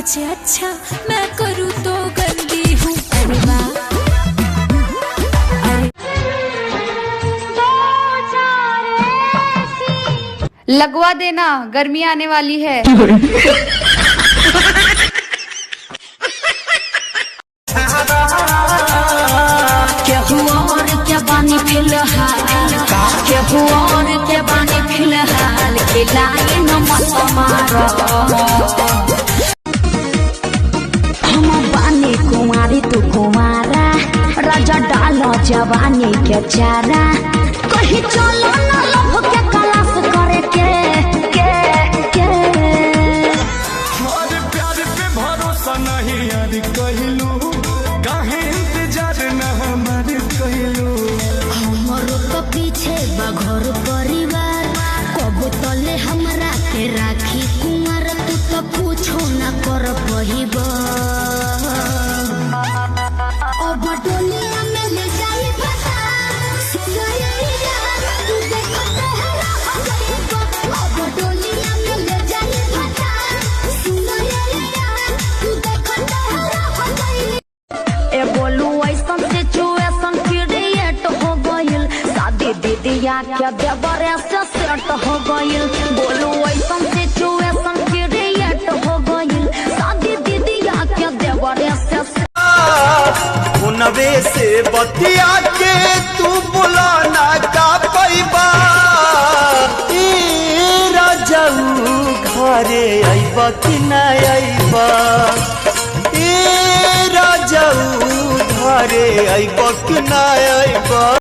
मुझे अच्छा, मैं करूँ तो गंदी हूँ। अरे वाह, लगवा देना, गर्मी आने वाली है। क्या हुआ और क्या बानी फिलहाल, क्या हुआ और क्या बानी फिलहाल, खिलाए न मत मारो। हम बानी कुमारी तू कुमारा, राजा डालो जवानी के चारा, कहीं चलो न लोभ के कलाश करे के हमारे प्यार पे भरोसा नहीं यार कहलू, काहे इंतजार न हमारे कहलू। हमरो तो पीछे बघर परिवार, कब तले हमरा के राखी कुमार, तू तो पूछो न कर पहिबा। अब डोलिया में ले जाई बता, सुनाई यार तू देखो तेरा हो जाएगा। अब डोलिया में ले जाई बता, सुनाई यार तू देखो तेरा हो जाएगा। ए बोलू ऐसन सिचुएशन क्रिएट हो गइल, शादी दीदिया के देवरे से सेट हो गइल। बोलू ऐसन सिचुएशन क्रिएट हो गइल, शादी दीदिया के देवरे से नवे से बतिया के तू बुलाना का पैबा, राजाऊ घरे आइबा कि न आइबा, राजाऊ घरे आइबा कि न आइबा।